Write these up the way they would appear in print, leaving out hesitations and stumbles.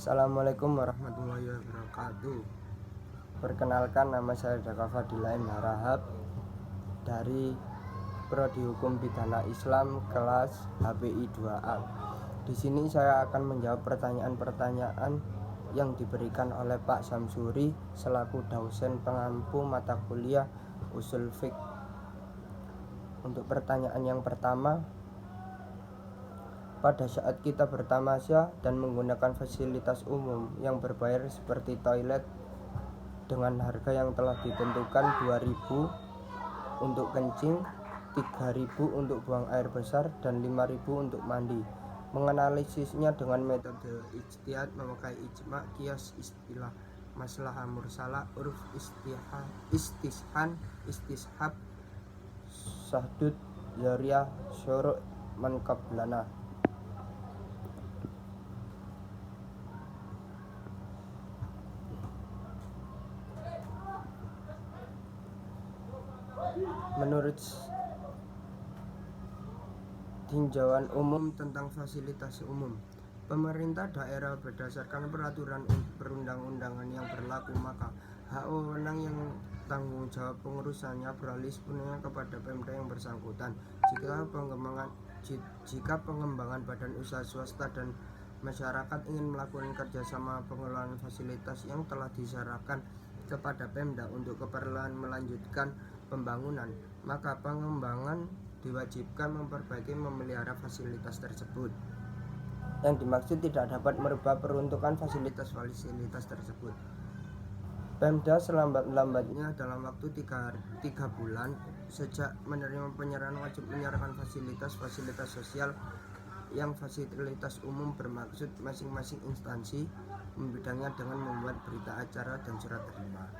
Assalamualaikum warahmatullahi wabarakatuh. Perkenalkan, nama saya Daka Fadila M. Harahap dari Prodi Hukum Pidana Islam kelas HPI 2A. Di sini saya akan menjawab pertanyaan-pertanyaan yang diberikan oleh Pak Samsuri selaku dosen pengampu mata kuliah Ushul Fiqh. Untuk pertanyaan yang pertama, pada saat kita bertamasya dan menggunakan fasilitas umum yang berbayar seperti toilet dengan harga yang telah ditentukan 2.000 untuk kencing, 3.000 untuk buang air besar, dan 5.000 untuk mandi, menganalisisnya dengan metode ijtihad memakai ijma, qiyas, istilah, maslahah mursalah, uruf, istishan, istishab, sahdud, zariyah, syuru' man qablana. Menurut tinjauan umum tentang fasilitas umum, pemerintah daerah berdasarkan peraturan perundang-undangan yang berlaku, maka hak wewenang yang tanggung jawab pengurusannya beralih sepenuhnya kepada Pemda yang bersangkutan. Jika pengembangan badan usaha swasta dan masyarakat ingin melakukan kerjasama pengelolaan fasilitas yang telah diserahkan kepada Pemda untuk keperluan melanjutkan pembangunan, maka pengembangan diwajibkan memperbaiki memelihara fasilitas tersebut. Yang dimaksud tidak dapat merubah peruntukan fasilitas tersebut. Pemda selambat-lambatnya dalam waktu 3 bulan sejak menerima penyerahan wajib menyerahkan fasilitas sosial yang fasilitas umum bermaksud masing-masing instansi membidangnya dengan membuat berita acara dan surat terima.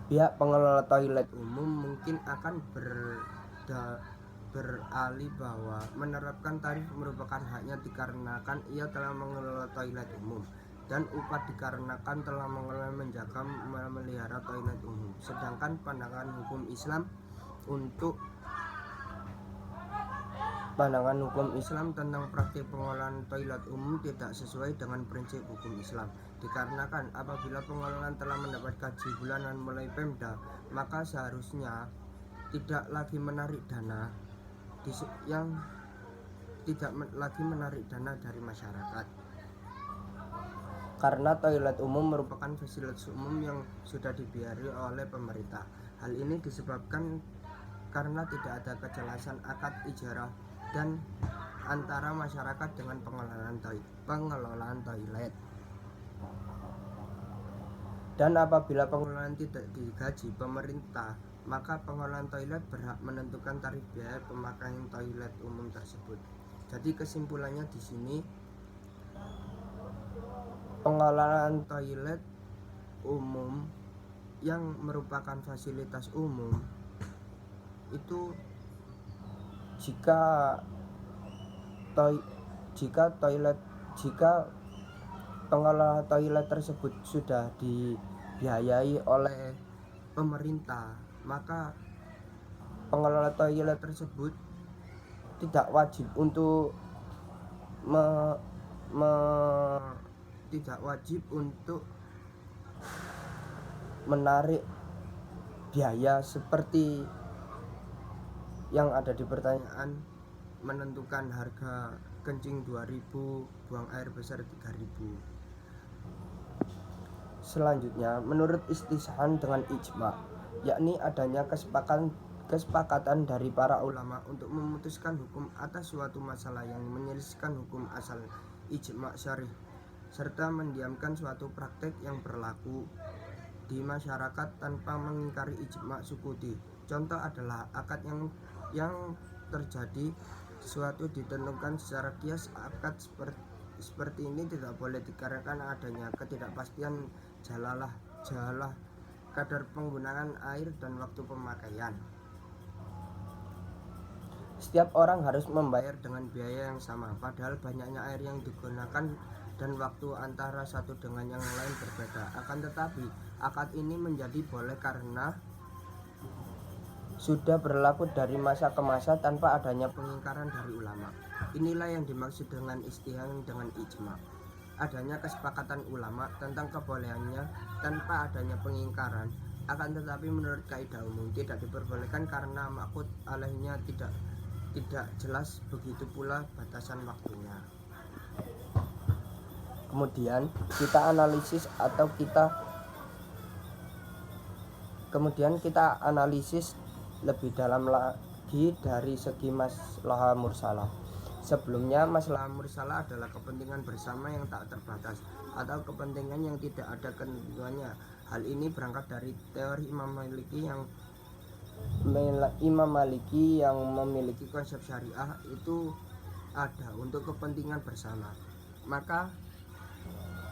Pihak pengelola toilet umum mungkin akan beralih bahwa menerapkan tarif merupakan haknya dikarenakan ia telah mengelola toilet umum, dan upah dikarenakan telah mengelola, menjaga, memelihara toilet umum. Sedangkan pandangan hukum tentang praktik pengelolaan toilet umum tidak sesuai dengan prinsip hukum Islam. Dikarenakan apabila pengelolaan telah mendapat gaji bulanan mulai Pemda, maka seharusnya tidak lagi menarik dana dari masyarakat. Karena toilet umum merupakan fasilitas umum yang sudah dibiayai oleh pemerintah. Hal ini disebabkan karena tidak ada kejelasan akad ijarah dan antara masyarakat dengan pengelolaan toilet. Dan apabila pengelolaan tidak digaji pemerintah, maka pengelolaan toilet berhak menentukan tarif biaya pemakaian toilet umum tersebut. Jadi kesimpulannya di sini, pengelolaan toilet umum yang merupakan fasilitas umum itu jika pengelola toilet tersebut sudah dibiayai oleh pemerintah, maka pengelola toilet tersebut tidak wajib untuk menarik biaya seperti yang ada di pertanyaan, menentukan harga kencing 2.000, buang air besar 3.000. Selanjutnya, menurut istishan dengan ijma, yakni adanya kesepakatan dari para ulama untuk memutuskan hukum atas suatu masalah yang menyelisihkan hukum asal ijma syarih, serta mendiamkan suatu praktek yang berlaku di masyarakat tanpa mengingkari ijma sukuti. Contoh adalah akad yang terjadi sesuatu ditentukan secara qiyas. Akad seperti ini tidak boleh dikarenakan adanya ketidakpastian jahalah kadar penggunaan air dan waktu pemakaian. Setiap orang harus membayar dengan biaya yang sama, padahal banyaknya air yang digunakan dan waktu antara satu dengan yang lain berbeda. Akan tetapi akad ini menjadi boleh karena sudah berlaku dari masa ke masa tanpa adanya pengingkaran dari ulama. Inilah yang dimaksud dengan istihad dengan ijma. Adanya kesepakatan ulama tentang kebolehannya tanpa adanya pengingkaran. Akan tetapi menurut kaidah umum tidak diperbolehkan karena maksud alainya tidak jelas, begitu pula batasan waktunya. Kemudian kita analisis lebih dalam lagi dari segi maslahah mursalah. Sebelumnya, maslahah mursalah adalah kepentingan bersama yang tak terbatas atau kepentingan yang tidak ada ketentuannya. Hal ini berangkat dari teori Imam Maliki yang memiliki konsep syariah itu ada untuk kepentingan bersama. Maka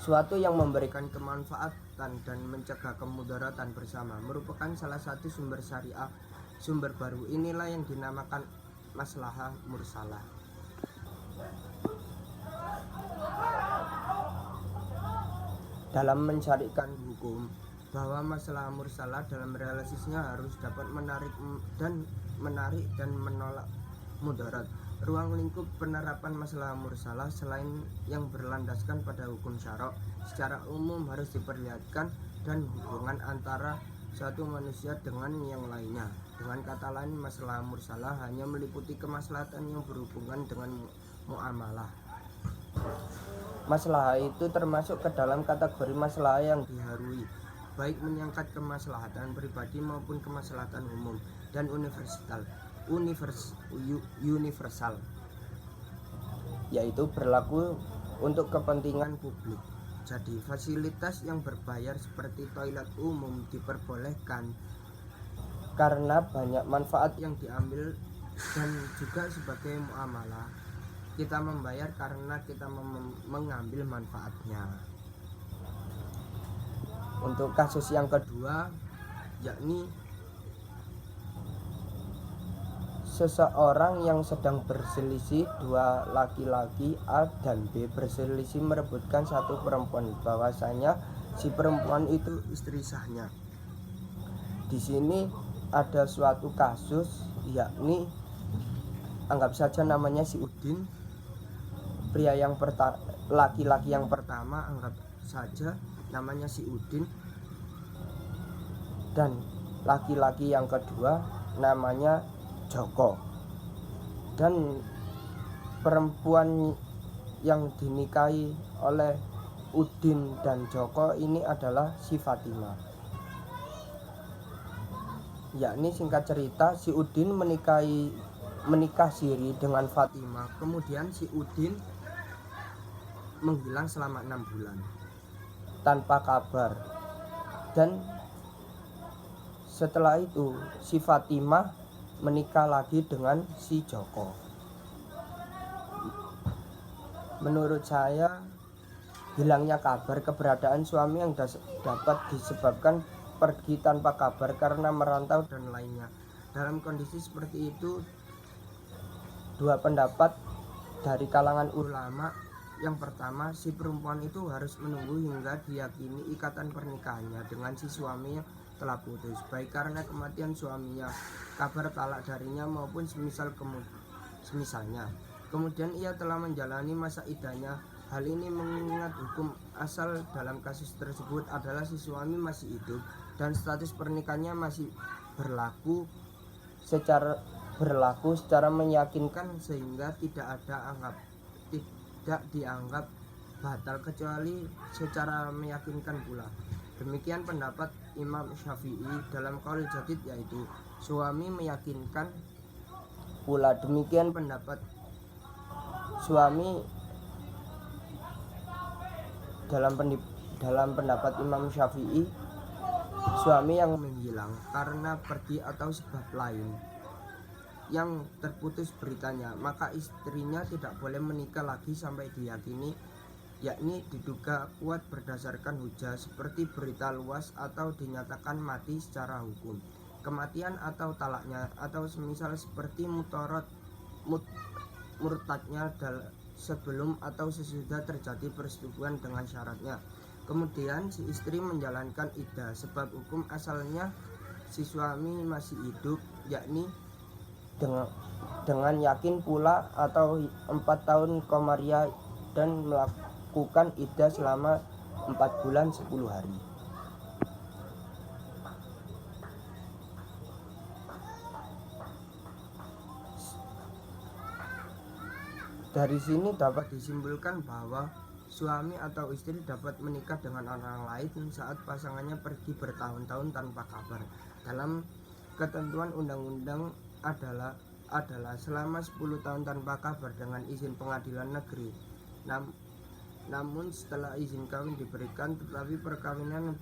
suatu yang memberikan kemanfaatan dan mencegah kemudaratan bersama merupakan salah satu sumber syariah. Sumber baru inilah yang dinamakan maslahah mursalah. Dalam mencarikan hukum, bahwa masalah mursalah dalam realisasinya harus dapat menarik dan menolak mudarat. Ruang lingkup penerapan masalah mursalah selain yang berlandaskan pada hukum syara' secara umum harus diperlihatkan dan hubungan antara satu manusia dengan yang lainnya. Dengan kata lain, masalah mursalah hanya meliputi kemaslahatan yang berhubungan dengan muamalah. Masalah itu termasuk ke dalam kategori masalah yang diharui, baik menyangkut kemaslahatan pribadi maupun kemaslahatan umum dan universal, yaitu berlaku untuk kepentingan publik. Jadi fasilitas yang berbayar seperti toilet umum diperbolehkan karena banyak manfaat yang diambil, dan juga sebagai muamalah kita membayar karena kita mengambil manfaatnya. Untuk kasus yang kedua, yakni seseorang yang sedang berselisih, dua laki-laki A dan B berselisih merebutkan satu perempuan, bahwasanya si perempuan itu istri sahnya. Di sini ada suatu kasus, yakni anggap saja namanya si Udin. Pria yang laki-laki yang pertama anggap saja namanya si Udin, dan laki-laki yang kedua namanya Joko. Dan perempuan yang dinikahi oleh Udin dan Joko ini adalah si Fatimah. Yakni singkat cerita, si Udin menikah siri dengan Fatimah. Kemudian si Udin menghilang selama 6 bulan tanpa kabar, dan setelah itu si Fatimah menikah lagi dengan si Joko. Menurut saya, hilangnya kabar keberadaan suami yang dapat disebabkan pergi tanpa kabar karena merantau dan lainnya. Dalam kondisi seperti itu, dua pendapat dari kalangan ulama. Yang pertama, si perempuan itu harus menunggu hingga diyakini ikatan pernikahannya dengan si suami yang telah putus, baik karena kematian suaminya, kabar talak darinya maupun semisalnya. Kemudian ia telah menjalani masa iddahnya. Hal ini mengingat hukum asal dalam kasus tersebut adalah si suami masih hidup dan status pernikahannya masih berlaku secara meyakinkan, sehingga tidak dianggap batal kecuali secara meyakinkan pula. Demikian pendapat Imam Syafi'i dalam qaul jadid, yaitu suami meyakinkan pula. Demikian pendapat suami dalam pendapat Imam Syafi'i, suami yang menghilang karena pergi atau sebab lain yang terputus beritanya, maka istrinya tidak boleh menikah lagi sampai diyakini, yakni diduga kuat berdasarkan hujah seperti berita luas atau dinyatakan mati secara hukum, kematian atau talaknya, atau semisal seperti murtadnya sebelum atau sesudah terjadi persetubuhan dengan syaratnya. Kemudian si istri menjalankan iddah, sebab hukum asalnya si suami masih hidup yakni dengan yakin pula atau 4 tahun komaria dan melakukan iddah selama 4 bulan 10 hari. Dari sini dapat disimpulkan bahwa suami atau istri dapat menikah dengan orang lain saat pasangannya pergi bertahun-tahun tanpa kabar. Dalam ketentuan undang-undang adalah selama 10 tahun tanpa kabar dengan izin pengadilan negeri. Namun setelah izin kawin diberikan tetapi perkawinan belum